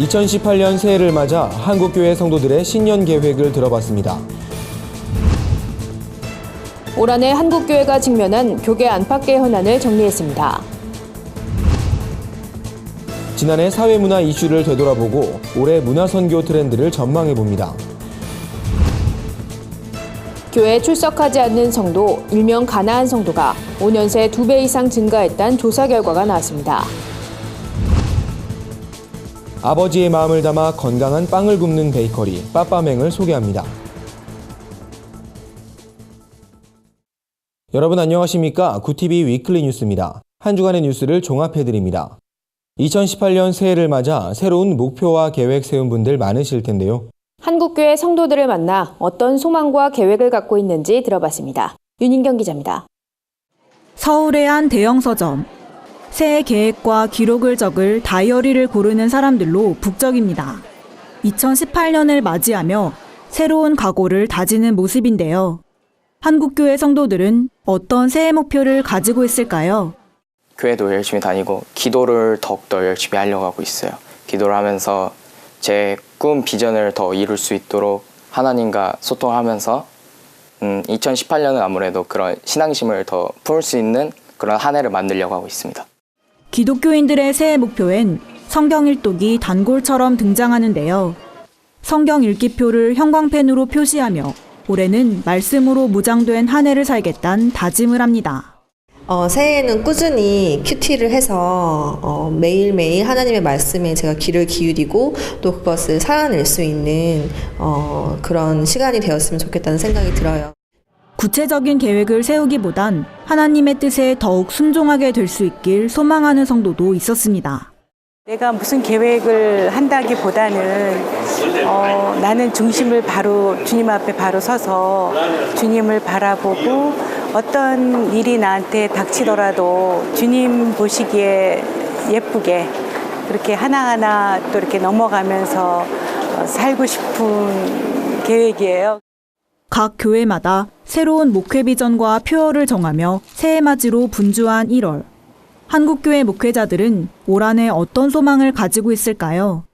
2018년 새해를 맞아 한국교회 성도들의 신년 계획을 들어봤습니다. 올 한해 한국교회가 직면한 교계 안팎의 현안을 정리했습니다. 지난해 사회문화 이슈를 되돌아보고 올해 문화선교 트렌드를 전망해봅니다. 교회에 출석하지 않는 성도, 일명 가나안 성도가 5년 새 2배 이상 증가했다는 조사 결과가 나왔습니다. 아버지의 마음을 담아 건강한 빵을 굽는 베이커리 빠빠맹을 소개합니다. 여러분 안녕하십니까? 구TV 위클리 뉴스입니다. 한 주간의 뉴스를 종합해드립니다. 2018년 새해를 맞아 새로운 목표와 계획 세운 분들 많으실 텐데요. 한국교회 성도들을 만나 어떤 소망과 계획을 갖고 있는지 들어봤습니다. 윤인경 기자입니다. 서울의 한 대형 서점. 새해 계획과 기록을 적을 다이어리를 고르는 사람들로 북적입니다. 2018년을 맞이하며 새로운 각오를 다지는 모습인데요. 한국교회 성도들은 어떤 새해 목표를 가지고 있을까요? 교회도 열심히 다니고 기도를 더욱더 열심히 하려고 하고 있어요. 기도를 하면서 제 꿈, 비전을 더 이룰 수 있도록 하나님과 소통하면서 2018년은 아무래도 그런 신앙심을 더 품을 수 있는 그런 한 해를 만들려고 하고 있습니다. 기독교인들의 새해 목표엔 성경 일독이 단골처럼 등장하는데요. 성경 읽기표를 형광펜으로 표시하며 올해는 말씀으로 무장된 한 해를 살겠다는 다짐을 합니다. 새해에는 꾸준히 큐티를 해서 매일매일 하나님의 말씀에 제가 귀를 기울이고 또 그것을 살아낼 수 있는 그런 시간이 되었으면 좋겠다는 생각이 들어요. 구체적인 계획을 세우기보단 하나님의 뜻에 더욱 순종하게 될 수 있길 소망하는 성도도 있었습니다. 내가 무슨 계획을 한다기보다는 나는 중심을 바로 주님 앞에 바로 서서 주님을 바라보고 어떤 일이 나한테 닥치더라도 주님 보시기에 예쁘게 그렇게 하나하나 또 이렇게 넘어가면서 살고 싶은 계획이에요. 각 교회마다 새로운 목회 비전과 표어를 정하며 새해 맞이로 분주한 1월. 한국교회 목회자들은 올 한해 어떤 소망을 가지고 있을까요?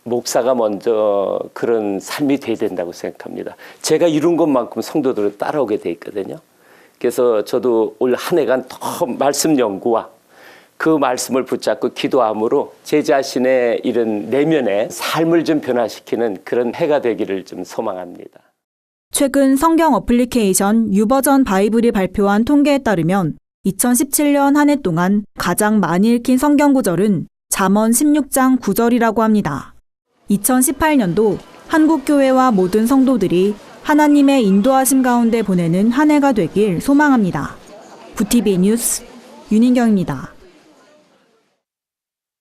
목사가 먼저 그런 삶이 돼야 된다고 생각합니다. 제가 이룬 것만큼 성도들은 따라오게 돼 있거든요. 그래서 저도 올 한 해간 더 말씀 연구와 그 말씀을 붙잡고 기도함으로 제 자신의 이런 내면의 삶을 좀 변화시키는 그런 해가 되기를 좀 소망합니다. 최근 성경 어플리케이션 유버전 바이블이 발표한 통계에 따르면 2017년 한 해 동안 가장 많이 읽힌 성경 구절은 잠언 16장 9절이라고 합니다. 2018년도 한국교회와 모든 성도들이 하나님의 인도하심 가운데 보내는 한 해가 되길 소망합니다. 구TV 뉴스 윤인경입니다.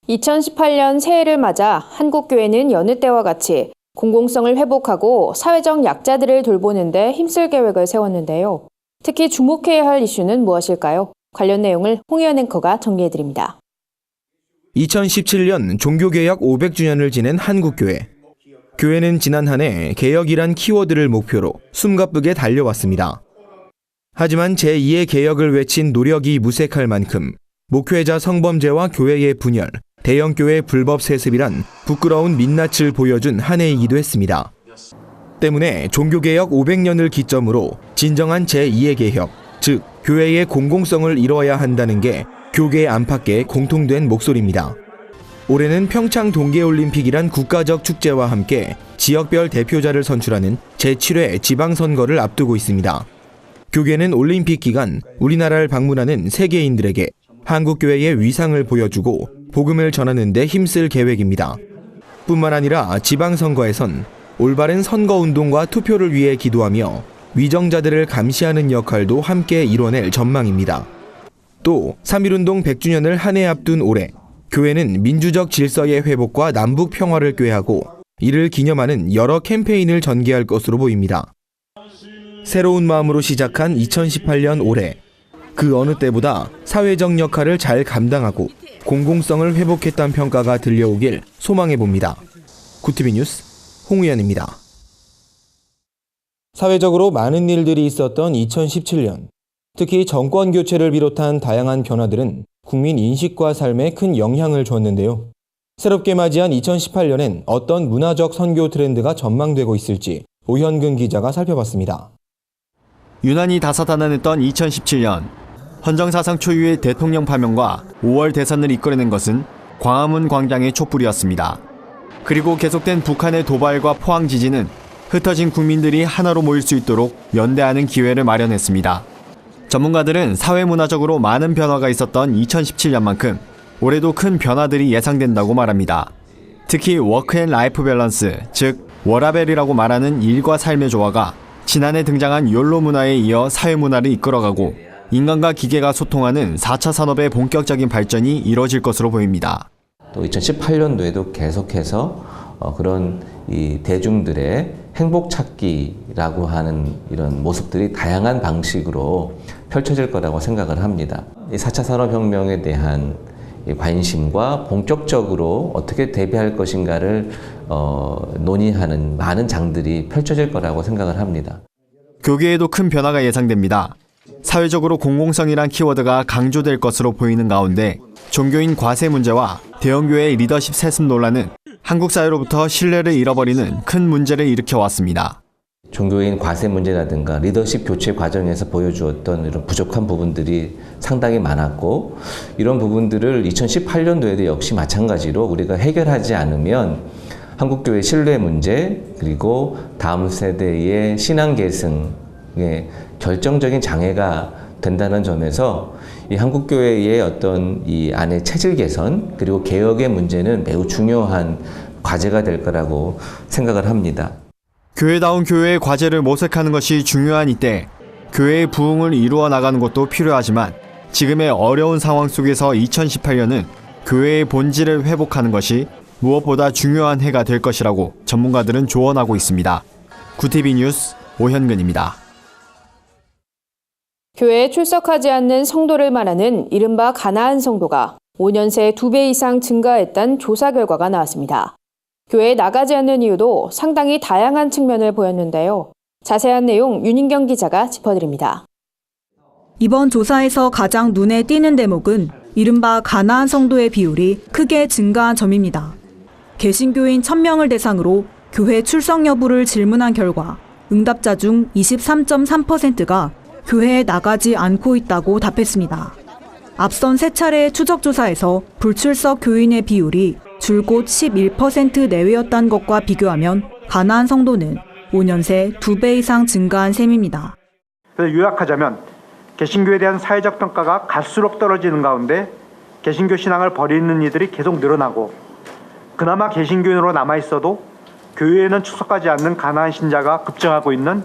2018년 새해를 맞아 한국교회는 여느 때와 같이 공공성을 회복하고 사회적 약자들을 돌보는 데 힘쓸 계획을 세웠는데요. 특히 주목해야 할 이슈는 무엇일까요? 관련 내용을 홍희연 앵커가 정리해드립니다. 2017년 종교개혁 500주년을 지낸 한국교회. 교회는 지난 한 해 개혁이란 키워드를 목표로 숨가쁘게 달려왔습니다. 하지만 제2의 개혁을 외친 노력이 무색할 만큼 목회자 성범죄와 교회의 분열, 대형교회 불법 세습이란 부끄러운 민낯을 보여준 한 해이기도 했습니다. 때문에 종교개혁 500년을 기점으로 진정한 제2의 개혁, 즉 교회의 공공성을 이뤄야 한다는 게 교계 안팎의 공통된 목소리입니다. 올해는 평창 동계올림픽이란 국가적 축제와 함께 지역별 대표자를 선출하는 제7회 지방선거를 앞두고 있습니다. 교계는 올림픽 기간 우리나라를 방문하는 세계인들에게 한국교회의 위상을 보여주고 복음을 전하는 데 힘쓸 계획입니다. 뿐만 아니라 지방선거에선 올바른 선거운동과 투표를 위해 기도하며 위정자들을 감시하는 역할도 함께 이뤄낼 전망입니다. 또 3.1운동 100주년을 한 해 앞둔 올해 교회는 민주적 질서의 회복과 남북 평화를 꾀하고 이를 기념하는 여러 캠페인을 전개할 것으로 보입니다. 새로운 마음으로 시작한 2018년 올해 그 어느 때보다 사회적 역할을 잘 감당하고 공공성을 회복했다는 평가가 들려오길 소망해봅니다. 구TV 뉴스 홍우연입니다. 사회적으로 많은 일들이 있었던 2017년. 특히 정권 교체를 비롯한 다양한 변화들은 국민 인식과 삶에 큰 영향을 줬는데요. 새롭게 맞이한 2018년엔 어떤 문화적 선교 트렌드가 전망되고 있을지 오현근 기자가 살펴봤습니다. 유난히 다사다난했던 2017년, 헌정사상 초유의 대통령 파면과 5월 대선을 이끌어낸 것은 광화문 광장의 촛불이었습니다. 그리고 계속된 북한의 도발과 포항 지진은 흩어진 국민들이 하나로 모일 수 있도록 연대하는 기회를 마련했습니다. 전문가들은 사회문화적으로 많은 변화가 있었던 2017년만큼 올해도 큰 변화들이 예상된다고 말합니다. 특히 워크앤라이프 밸런스, 즉 워라밸이라고 말하는 일과 삶의 조화가 지난해 등장한 욜로 문화에 이어 사회문화를 이끌어가고 인간과 기계가 소통하는 4차 산업의 본격적인 발전이 이뤄질 것으로 보입니다. 또 2018년도에도 계속해서 그런 이 대중들의 행복 찾기라고 하는 이런 모습들이 다양한 방식으로 펼쳐질 거라고 생각을 합니다. 이 4차 산업혁명에 대한 관심과 본격적으로 어떻게 대비할 것인가를 논의하는 많은 장들이 펼쳐질 거라고 생각을 합니다. 교계에도 큰 변화가 예상됩니다. 사회적으로 공공성이란 키워드가 강조될 것으로 보이는 가운데 종교인 과세 문제와 대형교회의 리더십 세습 논란은 한국 사회로부터 신뢰를 잃어버리는 큰 문제를 일으켜왔습니다. 종교인 과세 문제라든가 리더십 교체 과정에서 보여주었던 이런 부족한 부분들이 상당히 많았고, 이런 부분들을 2018년도에도 역시 마찬가지로 우리가 해결하지 않으면 한국교회 신뢰 문제, 그리고 다음 세대의 신앙 계승에 결정적인 장애가 된다는 점에서 이 한국교회의 어떤 이 안의 체질 개선 그리고 개혁의 문제는 매우 중요한 과제가 될 거라고 생각을 합니다. 교회다운 교회의 과제를 모색하는 것이 중요한 이때 교회의 부흥을 이루어 나가는 것도 필요하지만 지금의 어려운 상황 속에서 2018년은 교회의 본질을 회복하는 것이 무엇보다 중요한 해가 될 것이라고 전문가들은 조언하고 있습니다. 구티비 뉴스 오현근입니다. 교회에 출석하지 않는 성도를 말하는 이른바 가나안 성도가 5년 새 2배 이상 증가했다는 조사 결과가 나왔습니다. 교회에 나가지 않는 이유도 상당히 다양한 측면을 보였는데요. 자세한 내용 윤인경 기자가 짚어드립니다. 이번 조사에서 가장 눈에 띄는 대목은 이른바 가나안 성도의 비율이 크게 증가한 점입니다. 개신교인 1000명을 대상으로 교회 출석 여부를 질문한 결과 응답자 중 23.3%가 교회에 나가지 않고 있다고 답했습니다. 앞선 3차례의 추적조사에서 불출석 교인의 비율이 줄곧 11% 내외였다는 것과 비교하면 가나안 성도는 5년 새 2배 이상 증가한 셈입니다. 그래서 요약하자면 개신교에 대한 사회적 평가가 갈수록 떨어지는 가운데 개신교 신앙을 버리는 이들이 계속 늘어나고, 그나마 개신교인으로 남아있어도 교회에는 출석하지 않는 가나안 신자가 급증하고 있는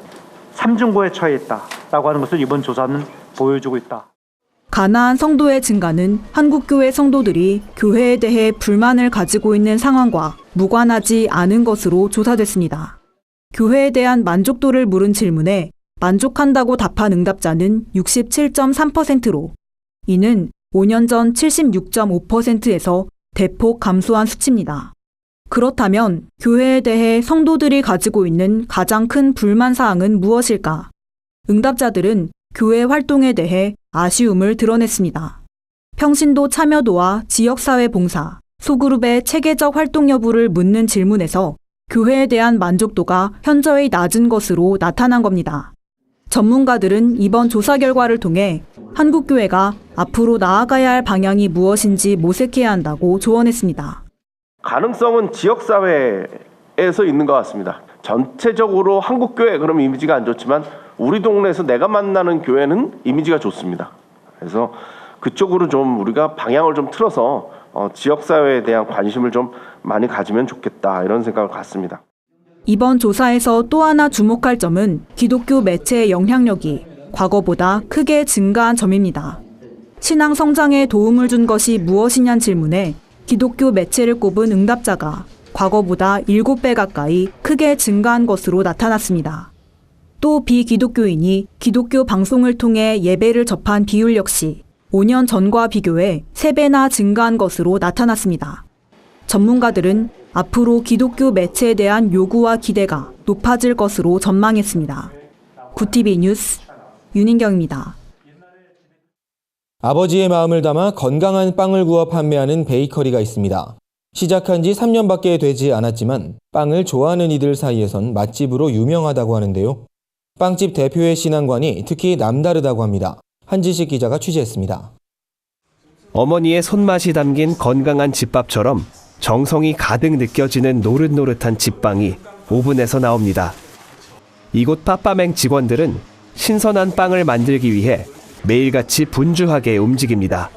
삼중고에 처해 있다라고 하는 것을 이번 조사는 보여주고 있다. 가나안 성도의 증가는 한국교회 성도들이 교회에 대해 불만을 가지고 있는 상황과 무관하지 않은 것으로 조사됐습니다. 교회에 대한 만족도를 물은 질문에 만족한다고 답한 응답자는 67.3%로 이는 5년 전 76.5%에서 대폭 감소한 수치입니다. 그렇다면 교회에 대해 성도들이 가지고 있는 가장 큰 불만 사항은 무엇일까? 응답자들은 교회 활동에 대해 아쉬움을 드러냈습니다. 평신도 참여도와 지역사회 봉사, 소그룹의 체계적 활동 여부를 묻는 질문에서 교회에 대한 만족도가 현저히 낮은 것으로 나타난 겁니다. 전문가들은 이번 조사 결과를 통해 한국교회가 앞으로 나아가야 할 방향이 무엇인지 모색해야 한다고 조언했습니다. 가능성은 지역사회에서 있는 것 같습니다. 전체적으로 한국교회 그럼 이미지가 안 좋지만 우리 동네에서 내가 만나는 교회는 이미지가 좋습니다. 그래서 그쪽으로 좀 우리가 방향을 좀 틀어서 지역사회에 대한 관심을 좀 많이 가지면 좋겠다, 이런 생각을 갖습니다. 이번 조사에서 또 하나 주목할 점은 기독교 매체의 영향력이 과거보다 크게 증가한 점입니다. 신앙 성장에 도움을 준 것이 무엇이냐는 질문에 기독교 매체를 꼽은 응답자가 과거보다 7배 가까이 크게 증가한 것으로 나타났습니다. 또 비기독교인이 기독교 방송을 통해 예배를 접한 비율 역시 5년 전과 비교해 3배나 증가한 것으로 나타났습니다. 전문가들은 앞으로 기독교 매체에 대한 요구와 기대가 높아질 것으로 전망했습니다. 구티비 뉴스 윤인경입니다. 아버지의 마음을 담아 건강한 빵을 구워 판매하는 베이커리가 있습니다. 시작한 지 3년밖에 되지 않았지만 빵을 좋아하는 이들 사이에선 맛집으로 유명하다고 하는데요. 빵집 대표의 신앙관이 특히 남다르다고 합니다. 한지식 기자가 취재했습니다. 어머니의 손맛이 담긴 건강한 집밥처럼 정성이 가득 느껴지는 노릇노릇한 집빵이 오븐에서 나옵니다. 이곳 빠빠맹 직원들은 신선한 빵을 만들기 위해 매일같이 분주하게 움직입니다.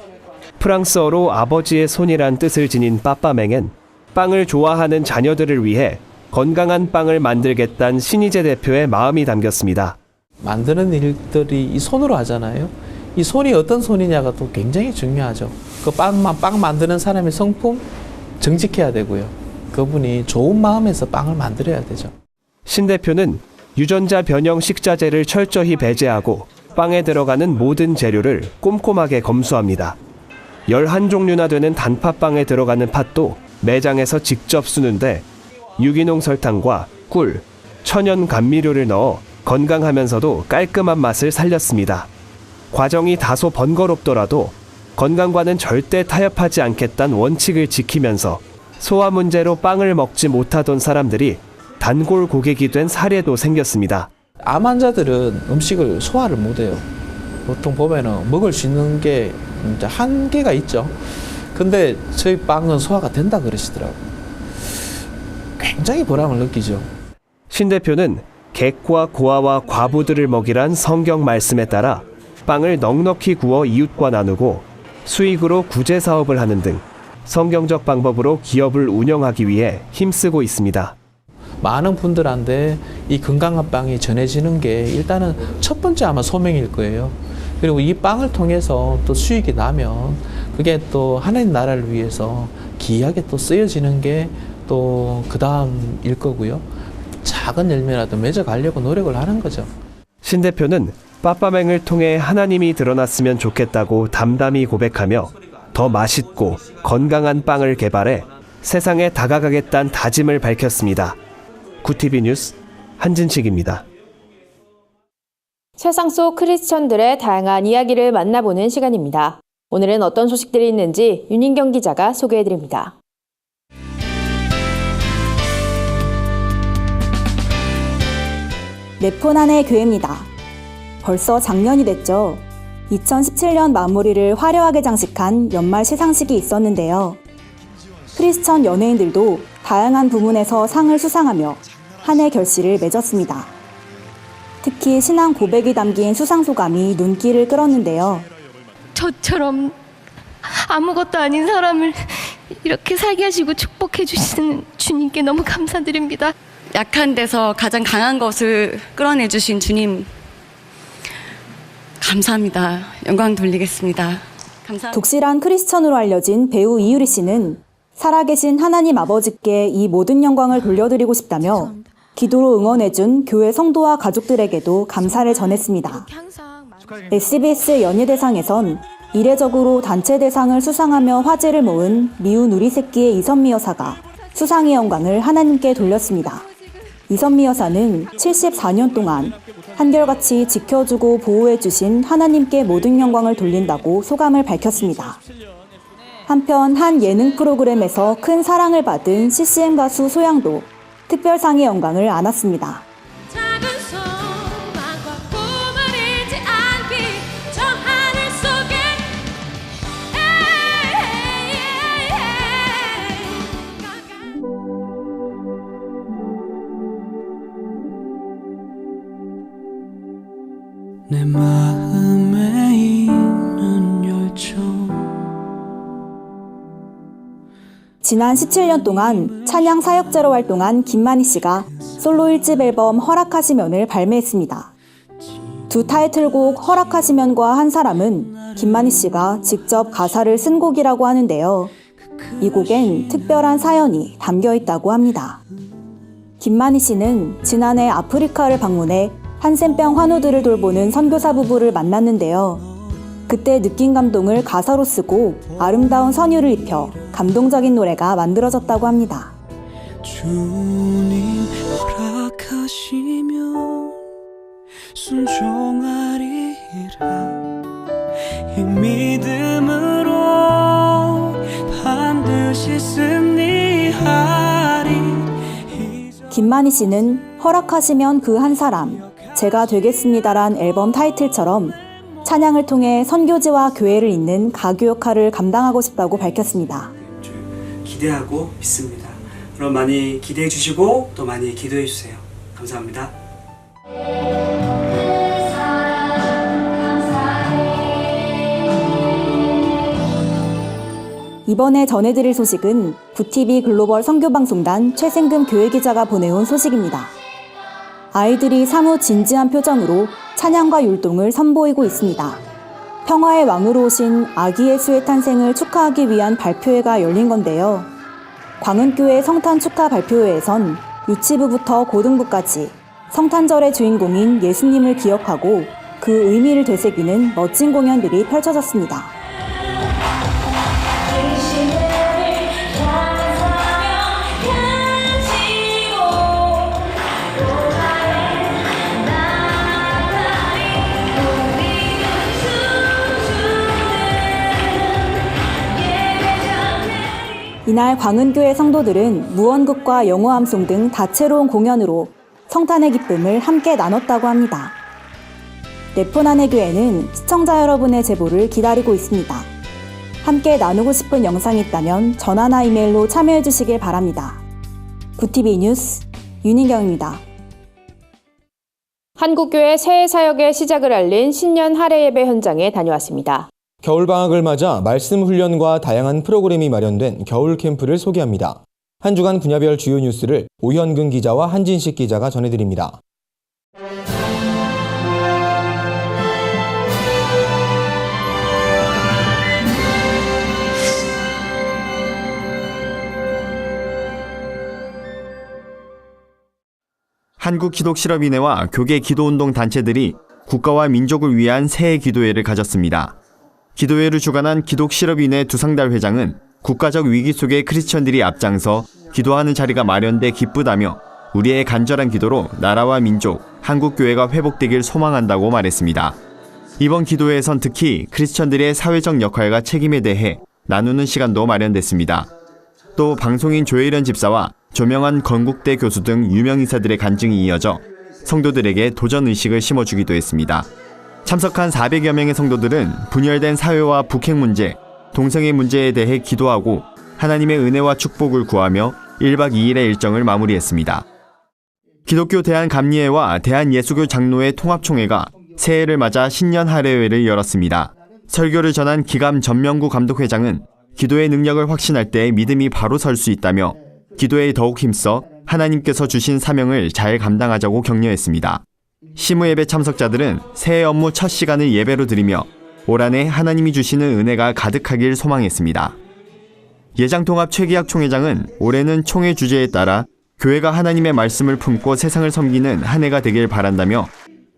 프랑스어로 아버지의 손이란 뜻을 지닌 빠빠맹엔 빵을 좋아하는 자녀들을 위해 건강한 빵을 만들겠다는 신희재 대표의 마음이 담겼습니다. 만드는 일들이 이 손으로 하잖아요. 이 손이 어떤 손이냐가 또 굉장히 중요하죠. 그 빵 만드는 사람의 성품 정직해야 되고요. 그분이 좋은 마음에서 빵을 만들어야 되죠. 신 대표는 유전자 변형 식자재를 철저히 배제하고 빵에 들어가는 모든 재료를 꼼꼼하게 검수합니다. 11종류나 되는 단팥빵에 들어가는 팥도 매장에서 직접 쓰는데 유기농 설탕과 꿀, 천연 감미료를 넣어 건강하면서도 깔끔한 맛을 살렸습니다. 과정이 다소 번거롭더라도 건강과는 절대 타협하지 않겠다는 원칙을 지키면서 소화 문제로 빵을 먹지 못하던 사람들이 단골 고객이 된 사례도 생겼습니다. 암 환자들은 음식을 소화를 못해요. 보통 보면은 먹을 수 있는 게 이제 한계가 있죠. 근데 저희 빵은 소화가 된다 그러시더라고요. 굉장히 보람을 느끼죠. 신 대표는 객과 고아와 과부들을 먹이란 성경 말씀에 따라 빵을 넉넉히 구워 이웃과 나누고 수익으로 구제 사업을 하는 등 성경적 방법으로 기업을 운영하기 위해 힘쓰고 있습니다. 많은 분들한테 이 건강한 빵이 전해지는 게 일단은 첫 번째 아마 소명일 거예요. 그리고 이 빵을 통해서 또 수익이 나면 그게 또 하나님 나라를 위해서 귀하게 또 쓰여지는 게 또 그 다음일 거고요. 작은 열매라도 맺어가려고 노력을 하는 거죠. 신 대표는 빠빠맹을 통해 하나님이 드러났으면 좋겠다고 담담히 고백하며 더 맛있고 건강한 빵을 개발해 세상에 다가가겠다는 다짐을 밝혔습니다. 구티비 뉴스 한진식입니다. 세상 속 크리스천들의 다양한 이야기를 만나보는 시간입니다. 오늘은 어떤 소식들이 있는지 윤인경 기자가 소개해드립니다. 네폰 안의 교회입니다. 벌써 작년이 됐죠. 2017년 마무리를 화려하게 장식한 연말 시상식이 있었는데요. 크리스천 연예인들도 다양한 부문에서 상을 수상하며 한 해 결실을 맺었습니다. 특히 신앙 고백이 담긴 수상 소감이 눈길을 끌었는데요. 저처럼 아무것도 아닌 사람을 이렇게 살게 하시고 축복해 주시는 주님께 너무 감사드립니다. 약한 데서 가장 강한 것을 끌어내 주신 주님 감사합니다. 영광 돌리겠습니다. 감사합니다. 독실한 크리스천으로 알려진 배우 이유리 씨는 살아계신 하나님 아버지께 이 모든 영광을 돌려드리고 싶다며 기도로 응원해준 교회 성도와 가족들에게도 감사를 전했습니다. SBS 연예대상에선 이례적으로 단체 대상을 수상하며 화제를 모은 미운 우리 새끼의 이선미 여사가 수상의 영광을 하나님께 돌렸습니다. 이선미 여사는 74년 동안 한결같이 지켜주고 보호해주신 하나님께 모든 영광을 돌린다고 소감을 밝혔습니다. 한편 한 예능 프로그램에서 큰 사랑을 받은 CCM 가수 소양도 특별상의 영광을 안았습니다. 내 마음에 있는 열정. 지난 17년 동안 찬양 사역자로 활동한 김만희 씨가 솔로 1집 앨범 허락하시면을 발매했습니다. 두 타이틀곡 허락하시면과 한 사람은 김만희 씨가 직접 가사를 쓴 곡이라고 하는데요. 이 곡엔 특별한 사연이 담겨 있다고 합니다. 김만희 씨는 지난해 아프리카를 방문해 한센병 환우들을 돌보는 선교사 부부를 만났는데요. 그때 느낀 감동을 가사로 쓰고 아름다운 선율을 입혀 감동적인 노래가 만들어졌다고 합니다. 주님 허락하시면 순종하리라. 이 믿음으로 반드시 승리 김만희 씨는 허락하시면 그 한 사람, 제가 되겠습니다란 앨범 타이틀처럼 찬양을 통해 선교지와 교회를 잇는 가교 역할을 감당하고 싶다고 밝혔습니다. 기대하고 있습니다. 그럼 많이 기대해 주시고 또 많이 기도해 주세요. 감사합니다. 이번에 전해드릴 소식은 구TV 글로벌 선교방송단 최생금 교회기자가 보내온 소식입니다. 아이들이 사뭇 진지한 표정으로 찬양과 율동을 선보이고 있습니다. 평화의 왕으로 오신 아기 예수의 탄생을 축하하기 위한 발표회가 열린 건데요. 광은교회 성탄 축하 발표회에선 유치부부터 고등부까지 성탄절의 주인공인 예수님을 기억하고 그 의미를 되새기는 멋진 공연들이 펼쳐졌습니다. 이날 광은교회 성도들은 무언극과 영어함송 등 다채로운 공연으로 성탄의 기쁨을 함께 나눴다고 합니다. 네포난의 교회는 시청자 여러분의 제보를 기다리고 있습니다. 함께 나누고 싶은 영상이 있다면 전화나 이메일로 참여해 주시길 바랍니다. 구TV 뉴스 윤희경입니다. 한국교회 새해 사역의 시작을 알린 신년 할애 예배 현장에 다녀왔습니다. 겨울방학을 맞아 말씀 훈련과 다양한 프로그램이 마련된 겨울 캠프를 소개합니다. 한 주간 분야별 주요 뉴스를 오현근 기자와 한진식 기자가 전해드립니다. 한국기독실업인회와 교계 기도운동 단체들이 국가와 민족을 위한 새해 기도회를 가졌습니다. 기도회를 주관한 기독실업인회 두상달 회장은 국가적 위기 속에 크리스천들이 앞장서 기도하는 자리가 마련돼 기쁘다며 우리의 간절한 기도로 나라와 민족, 한국교회가 회복되길 소망한다고 말했습니다. 이번 기도회에선 특히 크리스천들의 사회적 역할과 책임에 대해 나누는 시간도 마련됐습니다. 또 방송인 조혜련 집사와 조명한 건국대 교수 등 유명인사들의 간증이 이어져 성도들에게 도전의식을 심어주기도 했습니다. 참석한 400여 명의 성도들은 분열된 사회와 북핵 문제, 동성애 문제에 대해 기도하고 하나님의 은혜와 축복을 구하며 1박 2일의 일정을 마무리했습니다. 기독교 대한감리회와 대한예수교 장로회 통합총회가 새해를 맞아 신년 할애회를 열었습니다. 설교를 전한 기감 전명구 감독회장은 기도의 능력을 확신할 때 믿음이 바로 설 수 있다며 기도에 더욱 힘써 하나님께서 주신 사명을 잘 감당하자고 격려했습니다. 시무예배 참석자들은 새해 업무 첫 시간을 예배로 드리며 올 한해 하나님이 주시는 은혜가 가득하길 소망했습니다. 예장통합 최기학 총회장은 올해는 총회 주제에 따라 교회가 하나님의 말씀을 품고 세상을 섬기는 한 해가 되길 바란다며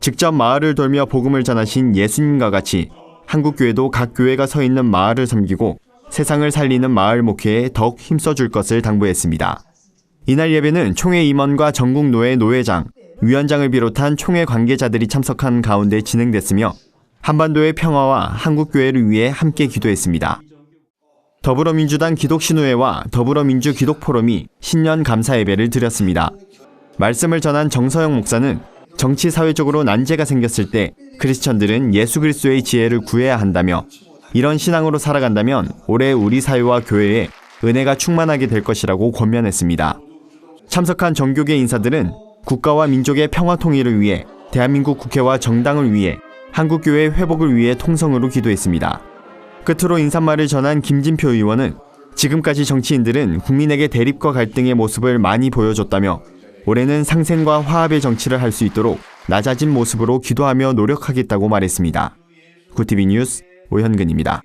직접 마을을 돌며 복음을 전하신 예수님과 같이 한국교회도 각 교회가 서 있는 마을을 섬기고 세상을 살리는 마을 목회에 더욱 힘써줄 것을 당부했습니다. 이날 예배는 총회 임원과 전국노회 노회장, 위원장을 비롯한 총회 관계자들이 참석한 가운데 진행됐으며 한반도의 평화와 한국교회를 위해 함께 기도했습니다. 더불어민주당 기독신우회와 더불어민주 기독포럼이 신년 감사 예배를 드렸습니다. 말씀을 전한 정서영 목사는 정치 사회적으로 난제가 생겼을 때 크리스천들은 예수 그리스도의 지혜를 구해야 한다며 이런 신앙으로 살아간다면 올해 우리 사회와 교회에 은혜가 충만하게 될 것이라고 권면했습니다. 참석한 정교계 인사들은 국가와 민족의 평화 통일을 위해 대한민국 국회와 정당을 위해 한국교회 회복을 위해 통성으로 기도했습니다. 끝으로 인사말을 전한 김진표 의원은 지금까지 정치인들은 국민에게 대립과 갈등의 모습을 많이 보여줬다며 올해는 상생과 화합의 정치를 할 수 있도록 낮아진 모습으로 기도하며 노력하겠다고 말했습니다. 구TV 뉴스 오현근입니다.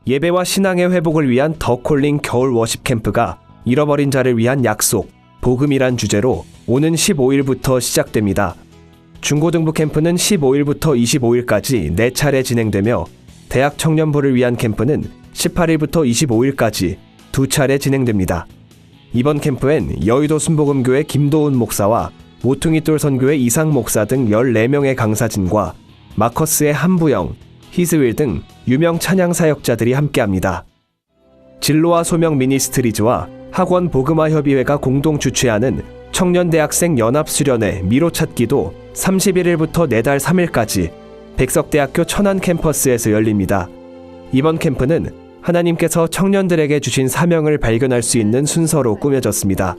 예배와 신앙의 회복을 위한 더 콜링 겨울 워십 캠프가 잃어버린 자를 위한 약속, 복음이란 주제로 오는 15일부터 시작됩니다. 중고등부 캠프는 15일부터 25일까지 4차례 진행되며 대학 청년부를 위한 캠프는 18일부터 25일까지 2차례 진행됩니다. 이번 캠프엔 여의도 순복음교회 김도훈 목사와 모퉁이돌 선교의 이상 목사 등 14명의 강사진과 마커스의 한부영, 히스윌 등 유명 찬양 사역자들이 함께합니다. 진로와 소명 미니스트리즈와 학원 복음화 협의회가 공동 주최하는 청년대학생 연합수련회 미로찾기도 31일부터 내달 3일까지 백석대학교 천안 캠퍼스에서 열립니다. 이번 캠프는 하나님께서 청년들에게 주신 사명을 발견할 수 있는 순서로 꾸며졌습니다.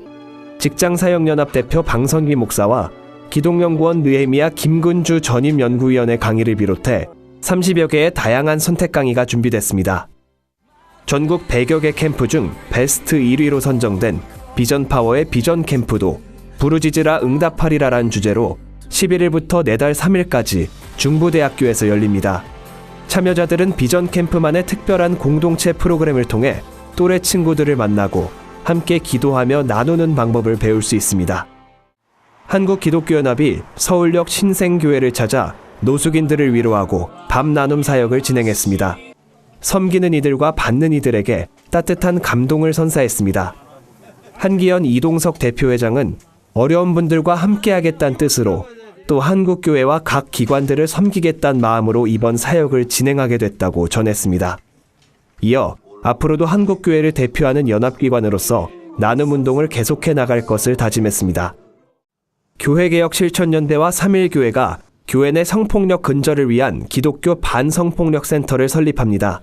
직장사역연합 대표 방선기 목사와 기독연구원 느헤미야 김근주 전임연구위원의 강의를 비롯해 30여 개의 다양한 선택 강의가 준비됐습니다. 전국 100여 개 캠프 중 베스트 1위로 선정된 비전파워의 비전 캠프도 부르짖으라 응답하리라란 주제로 11일부터 내달 3일까지 중부대학교에서 열립니다. 참여자들은 비전 캠프만의 특별한 공동체 프로그램을 통해 또래 친구들을 만나고 함께 기도하며 나누는 방법을 배울 수 있습니다. 한국기독교연합이 서울역 신생교회를 찾아 노숙인들을 위로하고 밤 나눔 사역을 진행했습니다. 섬기는 이들과 받는 이들에게 따뜻한 감동을 선사했습니다. 한기현 이동석 대표회장은 어려운 분들과 함께하겠다는 뜻으로 또 한국교회와 각 기관들을 섬기겠다는 마음으로 이번 사역을 진행하게 됐다고 전했습니다. 이어 앞으로도 한국교회를 대표하는 연합기관으로서 나눔운동을 계속해 나갈 것을 다짐했습니다. 교회개혁 실천연대와 3.1교회가 교회 내 성폭력 근절을 위한 기독교 반성폭력센터를 설립합니다.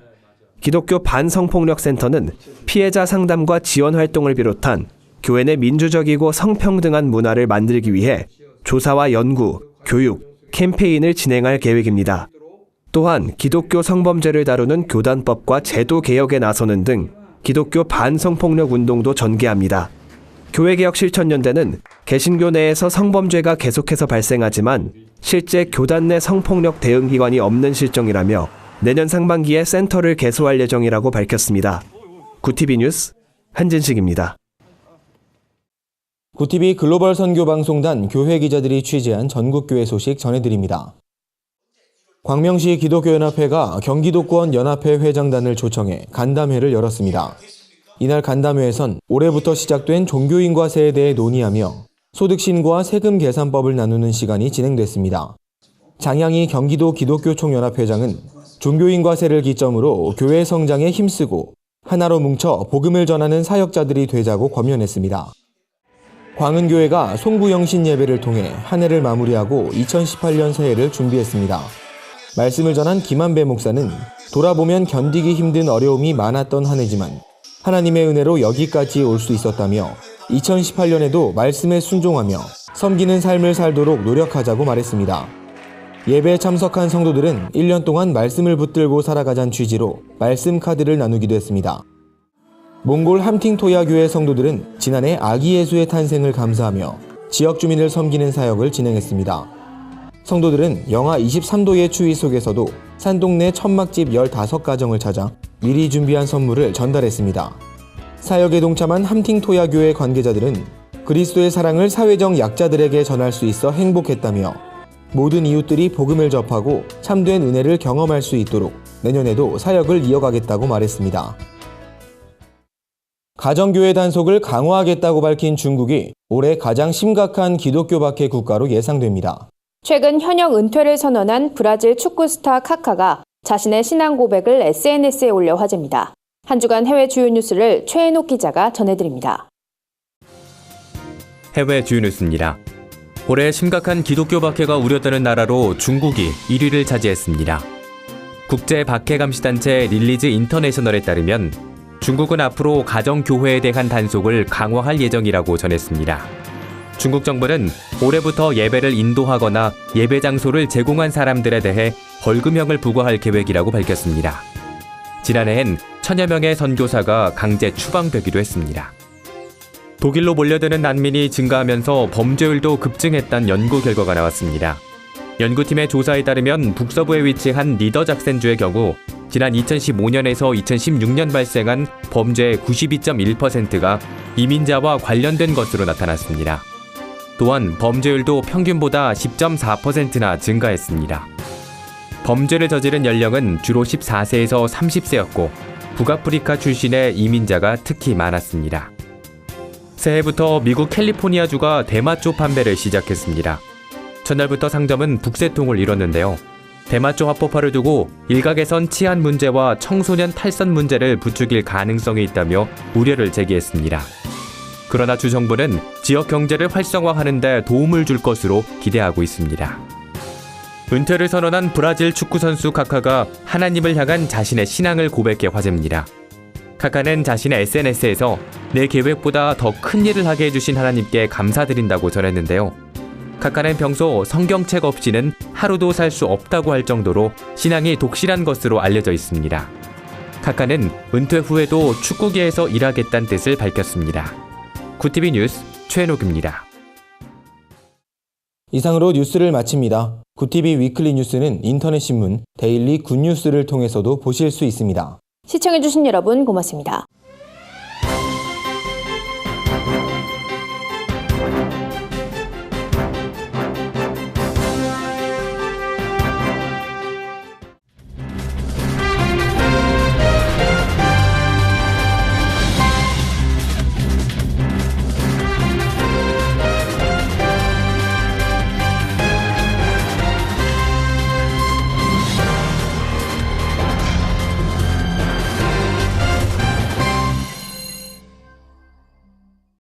기독교 반성폭력센터는 피해자 상담과 지원 활동을 비롯한 교회 내 민주적이고 성평등한 문화를 만들기 위해 조사와 연구, 교육, 캠페인을 진행할 계획입니다. 또한 기독교 성범죄를 다루는 교단법과 제도 개혁에 나서는 등 기독교 반성폭력 운동도 전개합니다. 교회개혁 실천연대는 개신교 내에서 성범죄가 계속해서 발생하지만 실제 교단 내 성폭력 대응기관이 없는 실정이라며 내년 상반기에 센터를 개소할 예정이라고 밝혔습니다. 구TV 뉴스 한진식입니다. 구TV 글로벌 선교방송단 교회 기자들이 취재한 전국교회 소식 전해드립니다. 광명시 기독교연합회가 경기도권 연합회 회장단을 초청해 간담회를 열었습니다. 이날 간담회에선 올해부터 시작된 종교인과세에 대해 논의하며 소득신고와 세금 계산법을 나누는 시간이 진행됐습니다. 장양희 경기도 기독교총연합회장은 종교인과세를 기점으로 교회 성장에 힘쓰고 하나로 뭉쳐 복음을 전하는 사역자들이 되자고 권면했습니다. 광은교회가 송구영신 예배를 통해 한 해를 마무리하고 2018년 새해를 준비했습니다. 말씀을 전한 김한배 목사는 돌아보면 견디기 힘든 어려움이 많았던 한 해지만 하나님의 은혜로 여기까지 올 수 있었다며 2018년에도 말씀에 순종하며 섬기는 삶을 살도록 노력하자고 말했습니다. 예배에 참석한 성도들은 1년 동안 말씀을 붙들고 살아가자는 취지로 말씀 카드를 나누기도 했습니다. 몽골 함팅토야교회 성도들은 지난해 아기 예수의 탄생을 감사하며 지역 주민을 섬기는 사역을 진행했습니다. 성도들은 영하 23도의 추위 속에서도 산동네 천막집 15가정을 찾아 미리 준비한 선물을 전달했습니다. 사역에 동참한 함팅토야교회 관계자들은 그리스도의 사랑을 사회적 약자들에게 전할 수 있어 행복했다며 모든 이웃들이 복음을 접하고 참된 은혜를 경험할 수 있도록 내년에도 사역을 이어가겠다고 말했습니다. 가정교회 단속을 강화하겠다고 밝힌 중국이 올해 가장 심각한 기독교 박해 국가로 예상됩니다. 최근 현역 은퇴를 선언한 브라질 축구 스타 카카가 자신의 신앙 고백을 SNS에 올려 화제입니다. 한 주간 해외 주요 뉴스를 최인옥 기자가 전해드립니다. 해외 주요 뉴스입니다. 올해 심각한 기독교 박해가 우려되는 나라로 중국이 1위를 차지했습니다. 국제 박해 감시단체 릴리즈 인터내셔널에 따르면 중국은 앞으로 가정교회에 대한 단속을 강화할 예정이라고 전했습니다. 중국 정부는 올해부터 예배를 인도하거나 예배 장소를 제공한 사람들에 대해 벌금형을 부과할 계획이라고 밝혔습니다. 지난해엔 1000여 명의 선교사가 강제 추방되기도 했습니다. 독일로 몰려드는 난민이 증가하면서 범죄율도 급증했다는 연구 결과가 나왔습니다. 연구팀의 조사에 따르면 북서부에 위치한 니더작센주의 경우 지난 2015년에서 2016년 발생한 범죄의 92.1%가 이민자와 관련된 것으로 나타났습니다. 또한 범죄율도 평균보다 10.4%나 증가했습니다. 범죄를 저지른 연령은 주로 14세에서 30세였고 북아프리카 출신의 이민자가 특히 많았습니다. 새해부터 미국 캘리포니아주가 대마초 판매를 시작했습니다. 첫날부터 상점은 북새통을 이뤘는데요. 대마초 합법화를 두고 일각에선 치안 문제와 청소년 탈선 문제를 부추길 가능성이 있다며 우려를 제기했습니다. 그러나 주 정부는 지역 경제를 활성화하는 데 도움을 줄 것으로 기대하고 있습니다. 은퇴를 선언한 브라질 축구 선수 카카가 하나님을 향한 자신의 신앙을 고백해 화제입니다. 카카는 자신의 SNS에서 내 계획보다 더 큰 일을 하게 해주신 하나님께 감사드린다고 전했는데요. 카카는 평소 성경책 없이는 하루도 살 수 없다고 할 정도로 신앙이 독실한 것으로 알려져 있습니다. 카카는 은퇴 후에도 축구계에서 일하겠다는 뜻을 밝혔습니다. 구티비 뉴스 최현옥입니다. 이상으로 뉴스를 마칩니다. 구티비 위클리 뉴스는 인터넷 신문 데일리 굿뉴스를 통해서도 보실 수 있습니다. 시청해주신 여러분 고맙습니다.